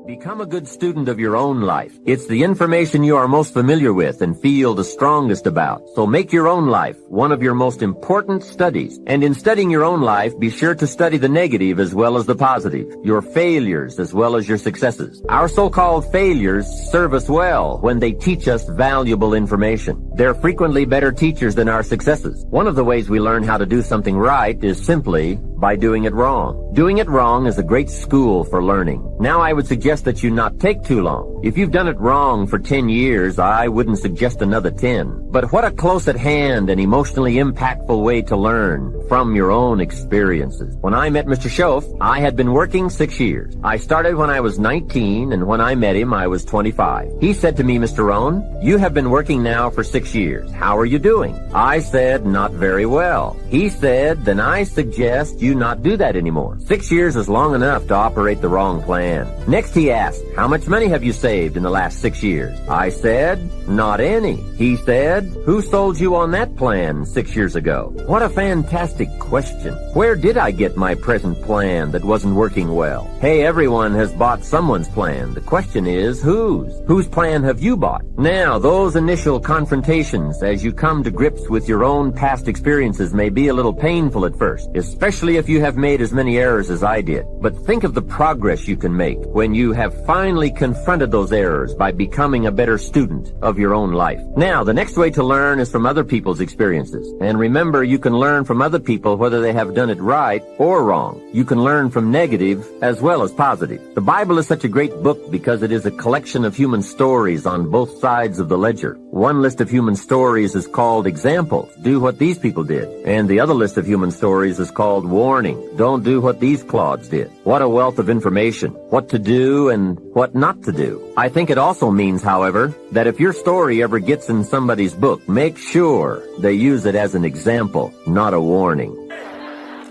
Become a good student of your own life. It's the information you are most familiar with and feel the strongest about. So make your own life one of your most important studies. And in studying your own life, be sure to study the negative as well as the positive, your failures as well as your successes. Our so-called failures serve us well when they teach us valuable information. They're frequently better teachers than our successes. One of the ways we learn how to do something right is simply by doing it wrong. Doing it wrong is a great school for learning. Now I would suggest that you not take too long. If you've done it wrong for 10 years, I wouldn't suggest another 10. But what a close at hand and emotionally impactful way to learn from your own experiences. When I met Mr. Schoaf, I had been working 6 years. I started when I was 19, and when I met him, I was 25. He said to me, Mr. Rohn, you have been working now for 6 years. How are you doing? I said, not very well. He said, then I suggest you not do that anymore. 6 years is long enough to operate the wrong plan. Next he asked, how much money have you saved in the last 6 years? I said, not any. He said, who sold you on that plan 6 years ago? What a fantastic question. Where did I get my present plan that wasn't working well? Hey, everyone has bought someone's plan. The question is, whose? Whose plan have you bought? Now, those initial confrontations as you come to grips with your own past experiences may be a little painful at first, especially if you have made as many errors as I did. But think of the progress you can make when you have finally confronted those errors by becoming a better student of your own life. Now, the next way to learn is from other people's experiences. And remember, you can learn from other people whether they have done it right or wrong. You can learn from negative as well as positive. The Bible is such a great book because it is a collection of human stories on both sides of the ledger. One list of human stories is called examples. Do what these people did. And the other list of human stories is called warning. Don't do what these clods did. What a wealth of information. What to do and what not to do. I think it also means, however, that if your story ever gets in somebody's book, make sure they use it as an example, not a warning.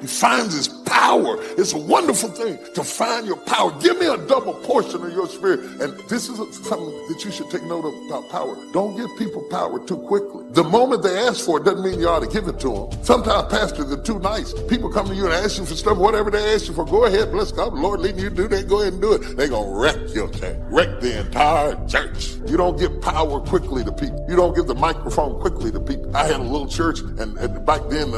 He finds his power. It's a wonderful thing to find your power. Give me a double portion of your spirit. And this is something that you should take note of about power. Don't give people power too quickly. The moment they ask for it doesn't mean you ought to give it to them. Sometimes pastors are too nice. People come to you and ask you for stuff, whatever they ask you for, go ahead, bless God, the Lord leading you to do that, go ahead and do it. They're going to wreck your thing, wreck the entire church. You don't give power quickly to people. You don't give the microphone quickly to people. I had a little church, and back then,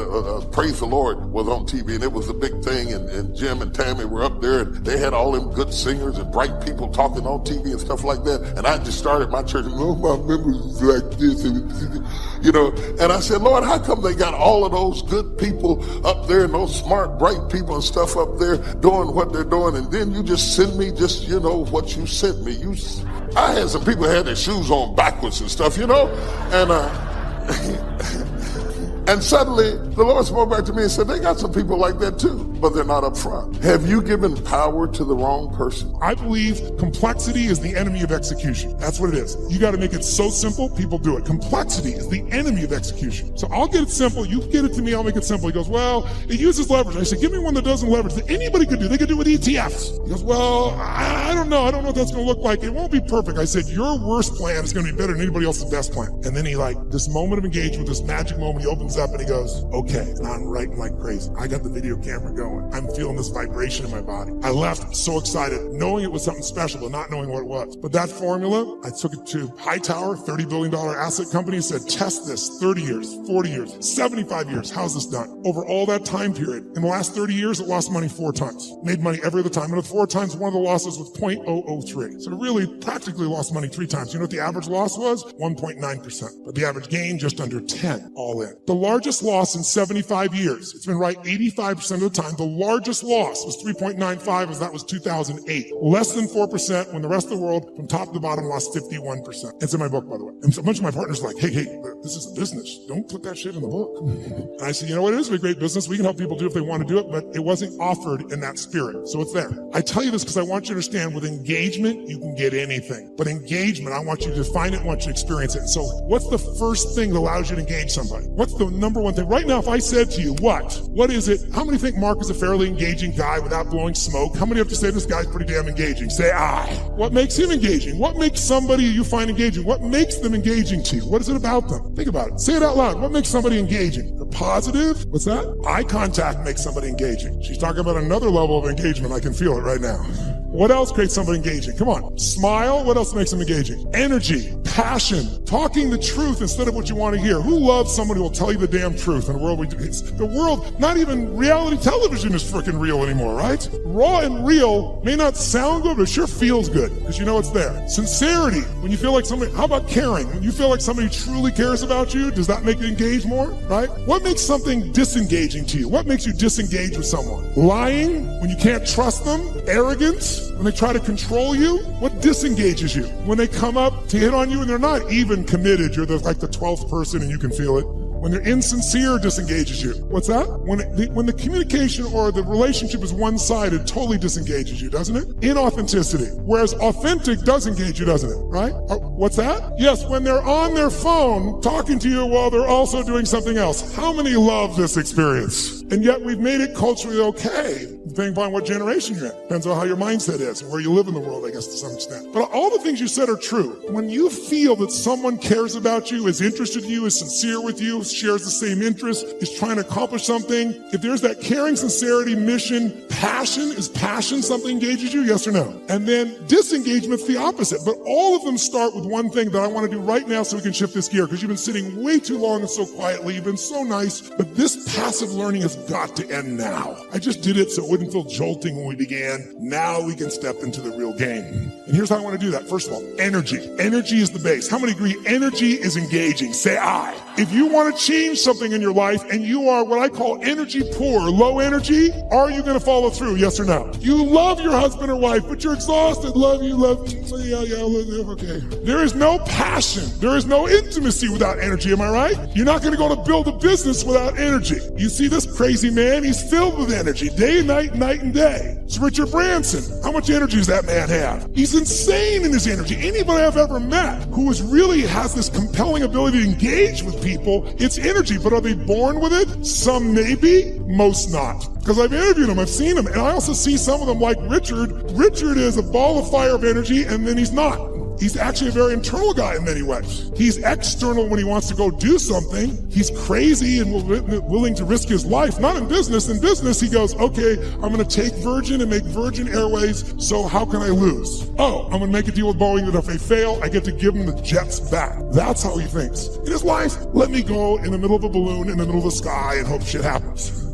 Praise the Lord was on TV, and it was a big thing, and Jim and Tammy were up there, and they had all them good singers and bright people talking on TV and stuff like that, and I just started my church, and my members was like this, you know, and I said, Lord, how come they got all of those good people up there and those smart, bright people and stuff up there doing what they're doing, and then you just send me just, you know, what you sent me. I had some people had their shoes on backwards and stuff, you know, and and suddenly the Lord spoke back to me and said, they got some people like that too, but they're not up front. Have you given power to the wrong person? I believe complexity is the enemy of execution. That's what it is. You got to make it so simple, people do it. Complexity is the enemy of execution. So I'll get it simple. You get it to me, I'll make it simple. He goes, well, it uses leverage. I said, give me one that doesn't leverage that anybody could do. They could do with ETFs. He goes, well, I don't know. I don't know what that's going to look like. It won't be perfect. I said, your worst plan is going to be better than anybody else's best plan. And then he this moment of engagement, this magic moment, he opens up and he goes, okay. And I'm writing like crazy. I got the video camera going. I'm feeling this vibration in my body. I left so excited, knowing it was something special, but not knowing what it was. But that formula, I took it to Hightower, $30 billion asset company, said, test this 30 years, 40 years, 75 years. How's this done? Over all that time period, in the last 30 years, it lost money 4 times. Made money every other time. And the 4 times, one of the losses was 0.003. So it really practically lost money 3 times. You know what the average loss was? 1.9%. But the average gain, just under 10 all in. The largest loss in 75 years. It's been right 85% of the time. The largest loss was 3.95 as that was 2008. Less than 4% when the rest of the world from top to bottom lost 51%. It's in my book, by the way. And so a bunch of my partners are like, hey, this is a business. Don't put that shit in the book. And I said, you know what? It is a great business. We can help people do it if they want to do it, but it wasn't offered in that spirit. So it's there. I tell you this because I want you to understand with engagement, you can get anything. But engagement, I want you to define it, I want you to experience it. So what's the first thing that allows you to engage somebody? What's the number one thing? Right now, if I said to you, what is it? How many think Mark is a fairly engaging guy without blowing smoke? How many have to say this guy's pretty damn engaging? Say I. What makes him engaging? What makes somebody you find engaging? What makes them engaging to you? What is it about them? Think about it. Say it out loud. What makes somebody engaging? They're positive? What's that? Eye contact makes somebody engaging. She's talking about another level of engagement. I can feel it right now. What else creates somebody engaging? Come on. Smile. What else makes them engaging? Energy, passion, talking the truth instead of what you want to hear. Who loves someone who will tell you the damn truth in a world the world, not even reality television is freaking real anymore, right? Raw and real may not sound good, but it sure feels good because you know it's there. Sincerity, when you feel like somebody, how about caring? When you feel like somebody truly cares about you, does that make you engage more, right? What makes something disengaging to you? What makes you disengage with someone? Lying, when you can't trust them? Arrogance, when they try to control you? What disengages you? When they come up to hit on you and they're not even committed, you're like the 12th person and you can feel it. When they're insincere, disengages you. What's that? When the communication or the relationship is one-sided, totally disengages you, doesn't it? Inauthenticity. Whereas authentic does engage you, doesn't it? Right? What's that? Yes, when they're on their phone talking to you while they're also doing something else. How many love this experience? And yet we've made it culturally okay, depending upon what generation you're in. Depends on how your mindset is and where you live in the world, I guess, to some extent. But all the things you said are true. When you feel that someone cares about you, is interested in you, is sincere with you, shares the same interest, is trying to accomplish something, if there's that caring, sincerity, mission, passion, is passion something engages you? Yes or no? And then disengagement's the opposite. But all of them start with one thing that I want to do right now so we can shift this gear, because you've been sitting way too long and so quietly. You've been so nice, but this passive learning has got to end now. I just did it so it wouldn't feel jolting when we began. Now we can step into the real game. And here's how I want to do that. First of all, energy. Energy is the base. How many agree energy is engaging? Say I. If you want to change something in your life and you are what I call energy poor, low energy, are you going to follow through? Yes or no? You love your husband or wife, but you're exhausted. Love you. Okay. There is no passion. There is no intimacy without energy. Am I right? You're not going to go to build a business without energy. You see this crazy man? He's filled with energy, day, night and day. It's Richard Branson. How much energy does that man have? He's insane in his energy. Anybody I've ever met who really has this compelling ability to engage with people, it's energy. But are they born with it? Some maybe, most not. Because I've interviewed them, I've seen them, and I also see some of them like Richard. Richard is a ball of fire of energy, and then he's not. He's actually a very internal guy in many ways. He's external when he wants to go do something. He's crazy and willing to risk his life. Not in business. In business, he goes, okay, I'm going to take Virgin and make Virgin Airways, so how can I lose? Oh, I'm going to make a deal with Boeing that if they fail, I get to give them the jets back. That's how he thinks. In his life, let me go in the middle of a balloon in the middle of the sky and hope shit happens.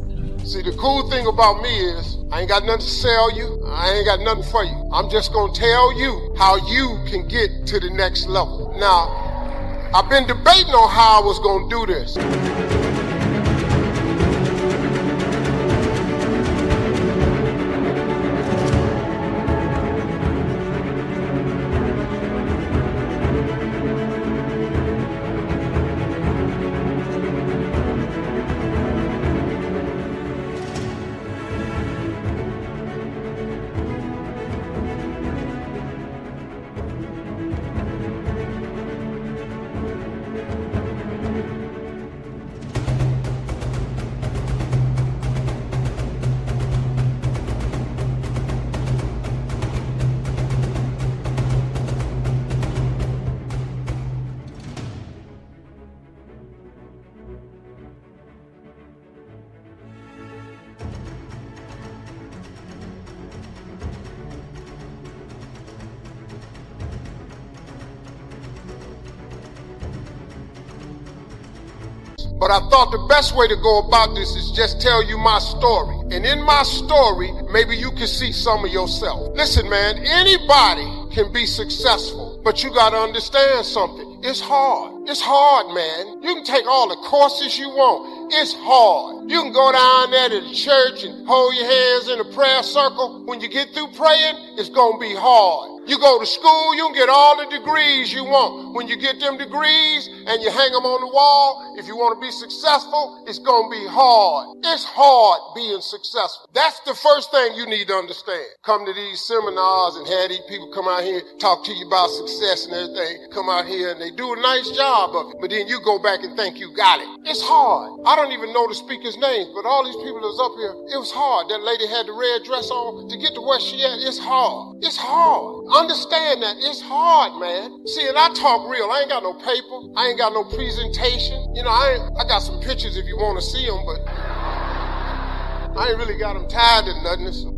See, the cool thing about me is I ain't got nothing to sell you. I ain't got nothing for you. I'm just going to tell you how you can get to the next level. Now, I've been debating on how I was going to do this. But I thought the best way to go about this is just tell you my story. And in my story, maybe you can see some of yourself. Listen, man, anybody can be successful, but you got to understand something. It's hard. It's hard, man. You can take all the courses you want. It's hard. You can go down there to the church and hold your hands in a prayer circle. When you get through praying, it's going to be hard. You go to school, you can get all the degrees you want. When you get them degrees and you hang them on the wall, if you want to be successful, it's going to be hard. It's hard being successful. That's the first thing you need to understand. Come to these seminars and have these people come out here, talk to you about success and everything. Come out here and they do a nice job of it. But then you go back and think you got it. It's hard. I don't even know the speakers' names, but all these people that's up here, it was hard. That lady had the red dress on to get to where she at. It's hard. It's hard. Understand that. It's hard, man. See, and I talk real. I ain't got no paper. I ain't got no presentation. You know, I got some pictures if you want to see them, but I ain't really got them tied to nothing.